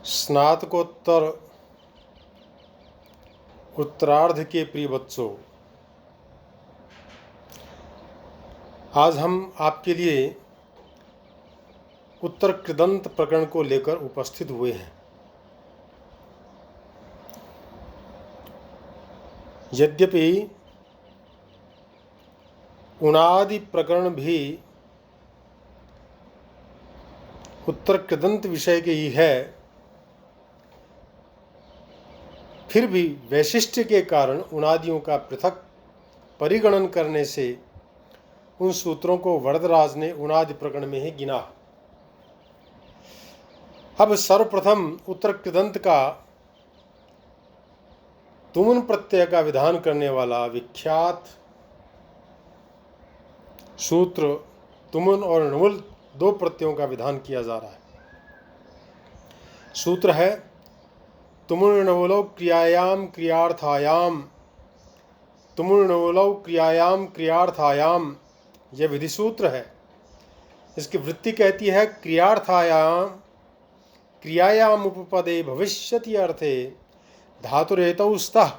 स्नातकोत्तर उत्तरार्ध के प्रिय बच्चों, आज हम आपके लिए उत्तर कृदंत प्रकरण को लेकर उपस्थित हुए हैं। यद्यपि उणादि प्रकरण भी उत्तर कृदंत विषय के ही है, फिर भी वैशिष्ट्य के कारण उणादियों का पृथक परिगणन करने से उन सूत्रों को वरदराज ने उणादि प्रकरण में ही गिना। अब सर्वप्रथम उत्तर कृदंत का तुमुन प्रत्यय का विधान करने वाला विख्यात सूत्र तुमुन और णुल दो प्रत्ययों का विधान किया जा रहा है। सूत्र है तुमुर्णवलौ क्रियायाम क्रियार्थायाम, तुमुर्णवलौ क्रियायाम क्रियार्थायाम, यह विधि सूत्र है। इसकी वृत्ति कहती है क्रियार्थायाम क्रियायाम उपपदे भविष्यति अर्थे धातुरेतौ स्तः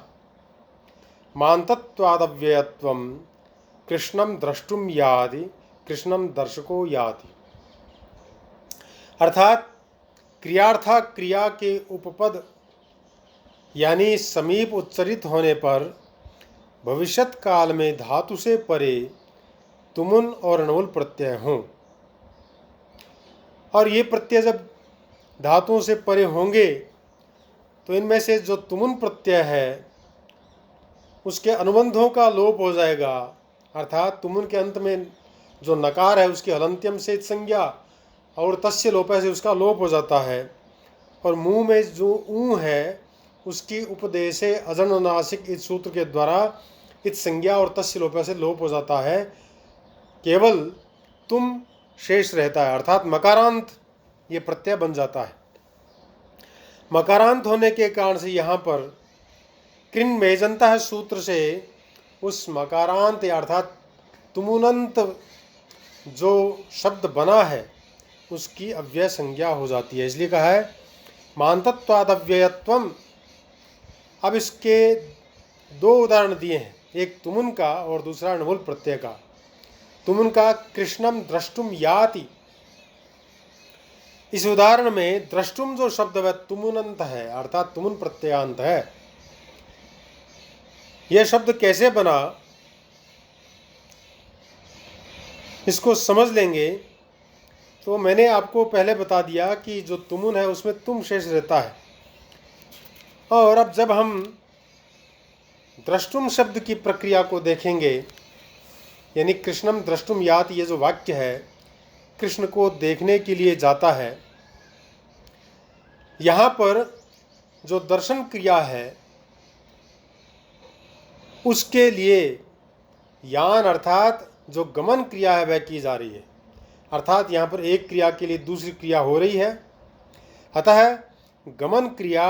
मान्तत्वादव्ययत्वं कृष्णं द्रष्टुम याति कृष्णं दर्शको याति। अर्थात क्रियार्था क्रिया के उपपद यानी समीप उच्चरित होने पर भविष्यत काल में धातु से परे तुमुन और णुल प्रत्यय हों, और ये प्रत्यय जब धातुओं से परे होंगे तो इनमें से जो तुमुन प्रत्यय है उसके अनुबंधों का लोप हो जाएगा। अर्थात तुमुन के अंत में जो नकार है उसकी हलंत्यम से संज्ञा और तस्य लोपे से उसका लोप हो जाता है, और मुंह में जो ऊ है उसकी उपदेशे अजन्नासिक इस सूत्र के द्वारा इत संज्ञा और तस्य लोपे से लोप हो जाता है। केवल तुम शेष रहता है, अर्थात मकारांत ये प्रत्यय बन जाता है। मकारांत होने के कारण से यहाँ पर कृन मेजनता है सूत्र से उस मकारांत अर्थात तुमुनंत जो शब्द बना है उसकी अव्यय संज्ञा हो जाती है, इसलिए कहा है मान्तत्वादव्ययत्वम। अब इसके दो उदाहरण दिए हैं, एक तुमुन का और दूसरा णुल प्रत्यय का। तुमुन का कृष्णम द्रष्टुम याति, इस उदाहरण में द्रष्टुम जो शब्द वह तुमुनंत है अर्थात तुमुन प्रत्ययांत है। यह शब्द कैसे बना इसको समझ लेंगे तो मैंने आपको पहले बता दिया कि जो तुमुन है उसमें तुम शेष रहता है, और अब जब हम द्रष्टुम शब्द की प्रक्रिया को देखेंगे यानी कृष्णम द्रष्टुम याति, ये जो वाक्य है कृष्ण को देखने के लिए जाता है, यहाँ पर जो दर्शन क्रिया है उसके लिए यान अर्थात जो गमन क्रिया है वह की जा रही है। अर्थात यहाँ पर एक क्रिया के लिए दूसरी क्रिया हो रही है, अतः गमन क्रिया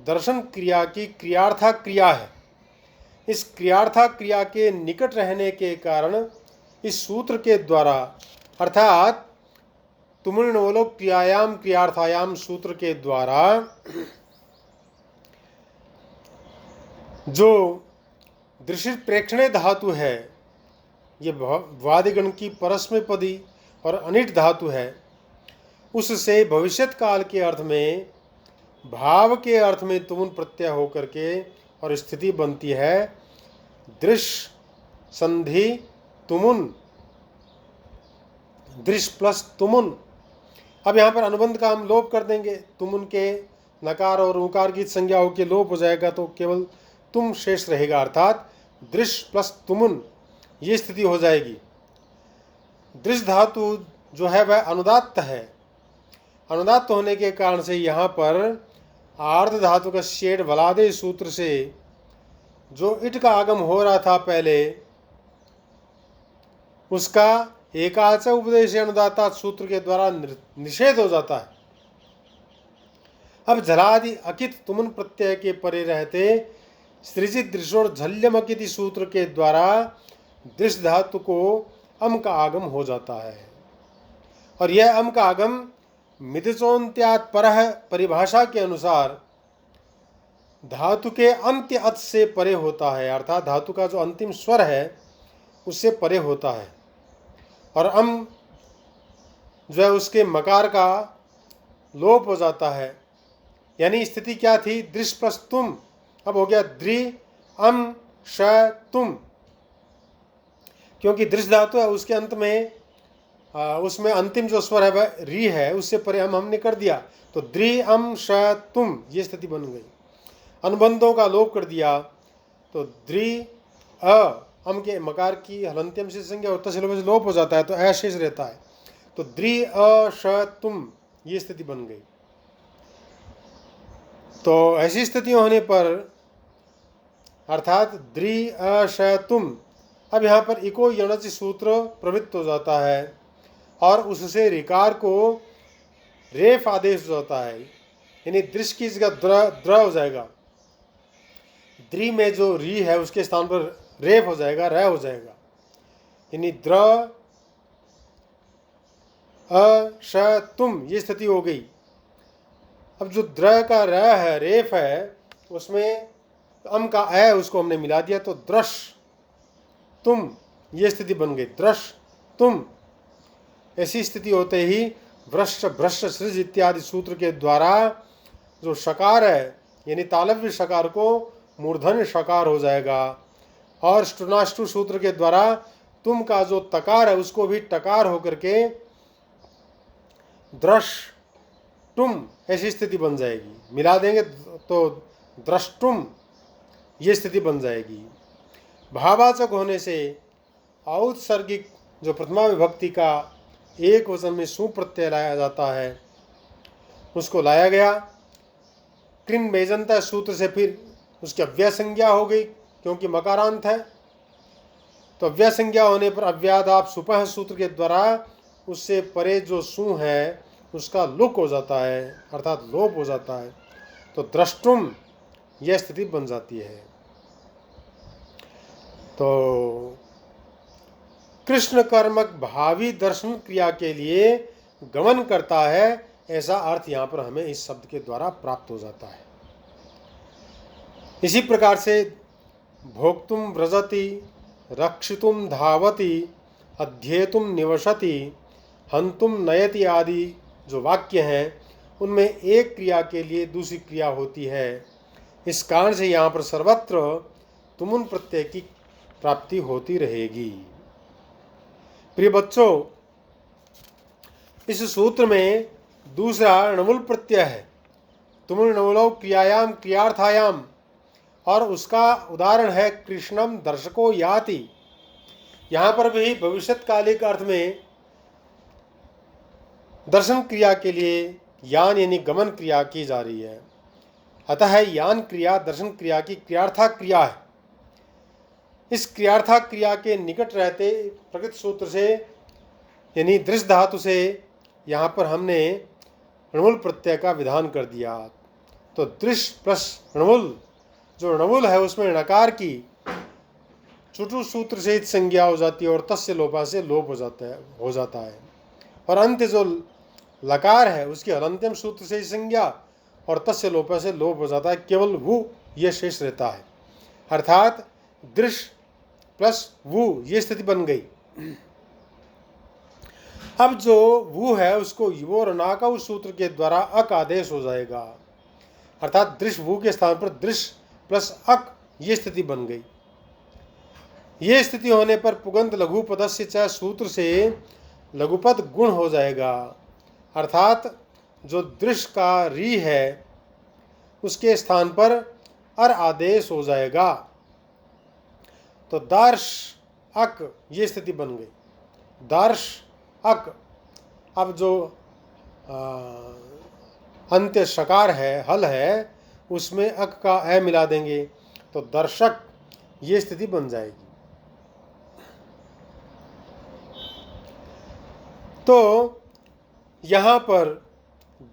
दर्शन क्रिया की क्रियार्था क्रिया है। इस क्रियार्था क्रिया के निकट रहने के कारण इस सूत्र के द्वारा अर्थात तुमुर्णवलौ क्रियायाम क्रियार्थायाम सूत्र के द्वारा जो दृश्य प्रेक्षणे धातु है, ये वादिगण की परस्मैपदी और अनिट धातु है, उससे भविष्यत काल के अर्थ में भाव के अर्थ में तुमुन प्रत्यय होकर के और स्थिति बनती है दृश्य संधि तुमुन, दृश्य प्लस तुमुन। अब यहाँ पर अनुबंध का हम लोप कर देंगे, तुमुन के नकार और उकार की संज्ञाओं के लोप हो जाएगा तो केवल तुम शेष रहेगा, अर्थात दृश्य प्लस तुमुन ये स्थिति हो जाएगी। दृश्य धातु जो है वह अनुदात्त है, अनुदात्त होने के कारण से यहाँ पर आर्ध धातु का शेड वलादे सूत्र से जो इट का आगम हो रहा था पहले उसका एकाच उपदेश अनुदाता सूत्र के द्वारा निषेध हो जाता है। अब झलादि अकित तुमुन प्रत्यय के परे रहते सृजित दृशोर झल्यम अकिति सूत्र के द्वारा दृश्य धातु को अम का आगम हो जाता है, और यह अम का आगम मिदचोन्त्यात् परः परिभाषा के अनुसार धातु के अंत्य अत से परे होता है, अर्थात धातु का जो अंतिम स्वर है उससे परे होता है। और अम जो है उसके मकार का लोप हो जाता है। यानी स्थिति क्या थी? दृश प्लस तुम, अब हो गया द्रि अम श तुम। क्योंकि दृश धातु है उसके अंत में उसमें अंतिम जो स्वर है वह री है, उससे परे हमने कर दिया, तो द्रि अम श तुम, ये स्थिति बन गई। अनुबंधों का लोप कर दिया तो द्रि अम के मकार की हलंत्यम से संज्ञा और तस्य लोप से लोप हो जाता है, तो अशेष रहता है, तो द्रि अ श तुम, ये स्थिति बन गई। तो ऐसी स्थिति होने पर अर्थात द्रि अ श तुम, अब यहाँ पर इको यणच सूत्र प्रवृत्त हो जाता है और उससे ऋकार को रेफ आदेश हो जाता है, यानी दृश्य की जगह द्र हो जाएगा। द्रि में जो री है उसके स्थान पर रेफ हो जाएगा, र हो जाएगा, यानी द्र अ श तुम, ये स्थिति हो गई। अब जो द्र का र है, रेफ है, उसमें अम का अ उसको हमने मिला दिया, तो द्रश तुम, ये स्थिति बन गई, द्रश तुम। ऐसी स्थिति होते ही वृश्च भ्रष्ट सृज इत्यादि सूत्र के द्वारा जो शकार है यानी तालव्य शकार को मूर्धन्य शकार हो जाएगा, और स्टुनाष्टु सूत्र के द्वारा तुम का जो तकार है उसको भी टकार होकर के द्रश तुम, ऐसी स्थिति बन जाएगी। मिला देंगे तो द्रष्टुम, ये स्थिति बन जाएगी। भावाचक होने से औत्सर्गिक जो प्रथमा विभक्ति का एक वचन में सु प्रत्यय लाया जाता है उसको लाया गया। कृन बेजंता सूत्र से फिर उसकी अव्यय संज्ञा हो गई, क्योंकि मकारांत है, तो अव्यय संज्ञा होने पर अव्यादाप सुपह सूत्र के द्वारा उससे परे जो सु है उसका लुक हो जाता है, अर्थात लोप हो जाता है, तो द्रष्टुम, यह स्थिति बन जाती है। तो कृष्ण कर्मक भावी दर्शन क्रिया के लिए गमन करता है, ऐसा अर्थ यहाँ पर हमें इस शब्द के द्वारा प्राप्त हो जाता है। इसी प्रकार से भोक्तुम व्रजति, रक्षितुम धावति, अध्येतुम निवसति, हंतुम नयति आदि जो वाक्य हैं उनमें एक क्रिया के लिए दूसरी क्रिया होती है। इस कारण से यहाँ पर सर्वत्र तुमुन प्रत्यय की प्राप्ति होती रहेगी। प्रिय बच्चों, इस सूत्र में दूसरा णमुल प्रत्यय है, तुमुल णमुलो क्रियायाम क्रियार्थायाम, और उसका उदाहरण है कृष्णम दर्शको याति। यहाँ पर भी भविष्यत्कालिक अर्थ में दर्शन क्रिया के लिए यान यानी गमन क्रिया की जा रही है। अतः यान क्रिया दर्शन क्रिया की क्रियार्था क्रिया है। इस क्रियार्था क्रिया के निकट रहते प्रकृत सूत्र से यानी दृश धातु से यहाँ पर हमने णमुल प्रत्यय का विधान कर दिया। तो दृश प्लस णमुल, जो णमुल है उसमें णकार की चुटु सूत्र से संज्ञा हो जाती है और तस्य लोपा से लोप हो जाता है, और अंत्य जो लकार है उसकी हलंत्यम सूत्र से संज्ञा और तस्य लोपा से लोप हो जाता है, केवल वो ये शेष रहता है, अर्थात दृश प्लस वो, ये स्थिति बन गई। अब जो वो है उसको युवो ऋणाकौ सूत्र के द्वारा अक आदेश हो जाएगा, अर्थात दृश वो के स्थान पर दृश प्लस अक, ये स्थिति बन गई। ये स्थिति होने पर पुगंत लघुपदस्य च सूत्र से लघुपद गुण हो जाएगा, अर्थात जो दृश का री है उसके स्थान पर अर आदेश हो जाएगा, तो दार्श अक, ये स्थिति बन गई। दार्श अक, अब जो अंत्य शकार है, हल है, उसमें अक का अ मिला देंगे तो दर्शक, ये स्थिति बन जाएगी। तो यहाँ पर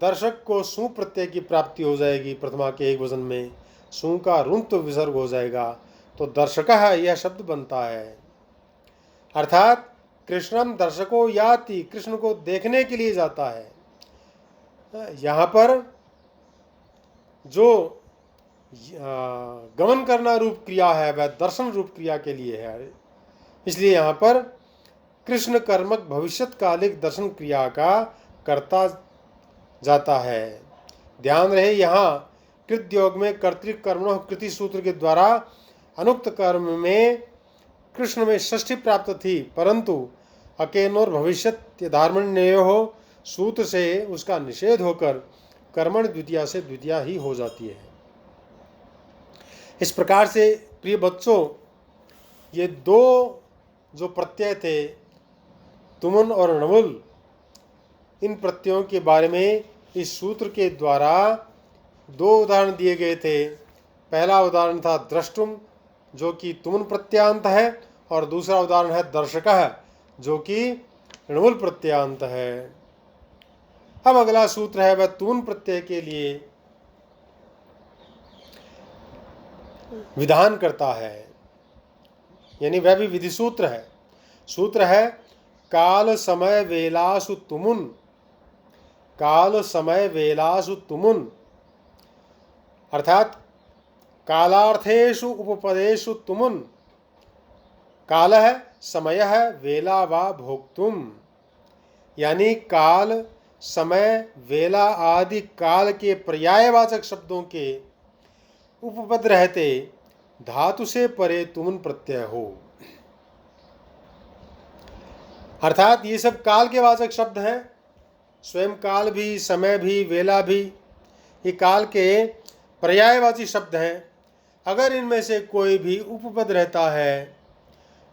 दर्शक को सु प्रत्यय की प्राप्ति हो जाएगी। प्रथमा के एक वचन में सु का रुंत विसर्ग हो जाएगा, तो दर्शकः यह शब्द बनता है, अर्थात कृष्णम दर्शको याति, कृष्ण को देखने के लिए जाता है। यहाँ पर जो गमन करना रूप क्रिया है वह दर्शन रूप क्रिया के लिए है। इसलिए यहाँ पर कृष्ण कर्मक भविष्यत्कालिक दर्शन क्रिया का करता जाता है। ध्यान रहे, यहाँ कृत योग में कर्तृक कर्मणो कृति सूत्र के द्वारा अनुक्त कर्म में कृष्ण में षष्ठी प्राप्त थी, परंतु अकेनोर भविष्यत् धार्मण्यो सूत्र से उसका निषेध होकर कर्मण द्वितीया से द्वितीया ही हो जाती है। इस प्रकार से प्रिय बच्चों, ये दो जो प्रत्यय थे तुमुन और णमुल, इन प्रत्ययों के बारे में इस सूत्र के द्वारा दो उदाहरण दिए गए थे। पहला उदाहरण था द्रष्टुम, जो कि तुमुन प्रत्यांत है, और दूसरा उदाहरण है दर्शकः, जो कि णमुल प्रत्यांत है। अब अगला सूत्र है वह तुमुन प्रत्यय के लिए विधान करता है, यानी वह भी विधि सूत्र है। सूत्र है काल समय वेलासु तुमुन, काल समय वेलासु तुमुन, अर्थात कालार्थेषु उपपदेषु तुमुन। काल है, समय है, वेला वा भोक्तुम, यानी काल, समय, वेला आदि काल के पर्यायवाचक शब्दों के उपपद रहते धातु से परे तुमुन प्रत्यय हो। अर्थात ये सब काल के वाचक शब्द हैं। स्वयं काल भी, समय भी, वेला भी, ये काल के पर्यायवाची शब्द हैं। अगर इनमें से कोई भी उपपद रहता है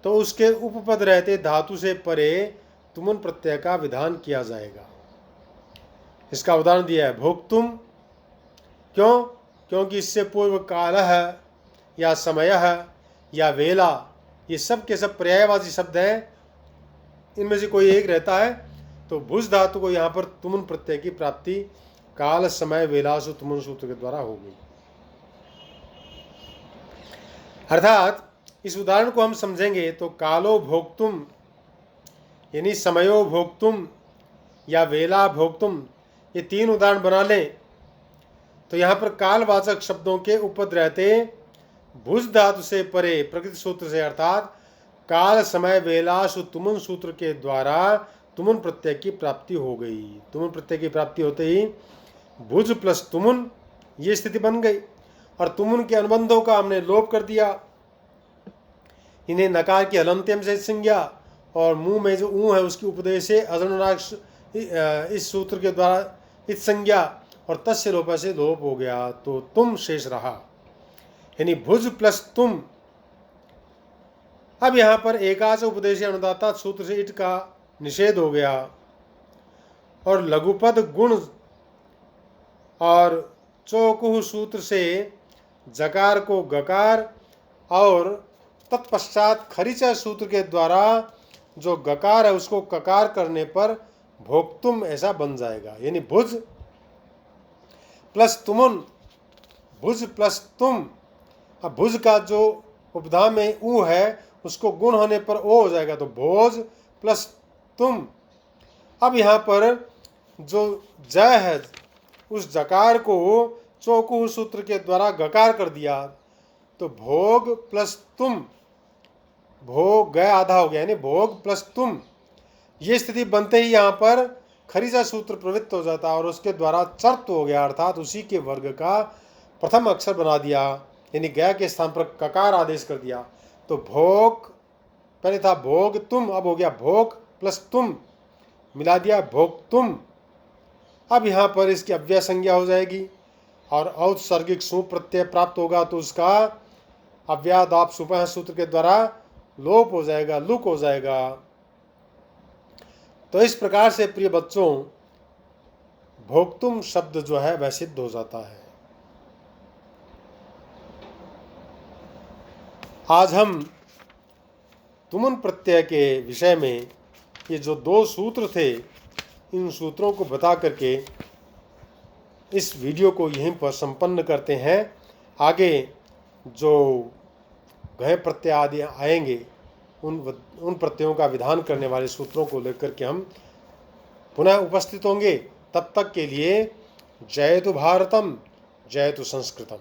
तो उसके उपपद रहते धातु से परे तुमुन प्रत्यय का विधान किया जाएगा। इसका उदाहरण दिया है भोक्तुम। क्यों? क्योंकि इससे पूर्व कालः या समयः या वेला, ये सब के सब पर्यायवाची शब्द हैं। इनमें से कोई एक रहता है तो भुज धातु को यहाँ पर तुमुन प्रत्यय की प्राप्ति काल, समय, वेलासु तुमुन सूत्र के द्वारा होगी। अर्थात इस उदाहरण को हम समझेंगे तो कालो भोक्तुम यानी समयो भोक्तुम या वेला भोक्तुम, ये तीन उदाहरण बना लें तो यहाँ पर कालवाचक शब्दों के उपपद रहते भुज धातु से परे प्रकृति सूत्र से, अर्थात काल, समय, वेलासु तुमुन सूत्र के द्वारा तुमुन प्रत्यय की प्राप्ति हो गई। तुमुन प्रत्यय की प्राप्ति होते ही भुज प्लस तुमुन, ये स्थिति बन गई। और तुमुन के अनुबंधों का हमने लोप कर दिया। इन्हें नकार की हलंत्यम से संज्ञा और मुंह में जो ऊ है उसकी उपदेश से अजनुराक्ष इस सूत्र के द्वारा इस संज्ञा और तस्य लोप से लोप हो गया, तो तुम शेष रहा, यानी भुज प्लस तुम। अब यहाँ पर एकाच उपदेश अनुदाता सूत्र से इट का निषेध हो गया और लघुपद गुण और चौकुह सूत्र से जकार को गकार और तत्पश्चात खरीचा सूत्र के द्वारा जो गकार है उसको ककार करने पर भोक्तुम ऐसा बन जाएगा, यानी भुज प्लस तुमुन, भुज प्लस तुम। अब भुज का जो उपधा में ऊ है उसको गुण होने पर ओ हो जाएगा, तो भोज प्लस तुम। अब यहाँ पर जो जय है उस जकार को चौकुह सूत्र के द्वारा गकार कर दिया, तो भोग प्लस तुम, भोग गया आधा हो गया, यानी भोग प्लस तुम। ये स्थिति बनते ही यहाँ पर खरीजा सूत्र प्रवृत्त हो जाता और उसके द्वारा चर्त हो गया, अर्थात उसी के वर्ग का प्रथम अक्षर बना दिया, यानी गया के स्थान पर ककार आदेश कर दिया। तो भोग, पहले था भोग तुम, अब हो गया भोग प्लस तुम, मिला दिया भोग तुम। अब यहाँ पर इसकी अव्यय संज्ञा हो जाएगी और औत्सर्गिक सु प्रत्यय प्राप्त होगा, तो उसका अव्यादाप सुपह सूत्र के द्वारा लोप हो जाएगा, लुक हो जाएगा। तो इस प्रकार से प्रिय बच्चों भोक्तुम शब्द जो है वह सिद्ध हो जाता है। आज हम तुमुन प्रत्यय के विषय में ये जो दो सूत्र थे, इन सूत्रों को बता करके इस वीडियो को यहीं पर संपन्न करते हैं। आगे जो गए प्रत्यय आदि आएंगे उन प्रत्ययों का विधान करने वाले सूत्रों को लेकर के हम पुनः उपस्थित होंगे। तब तक के लिए जयतु भारतम, जयतु संस्कृतम।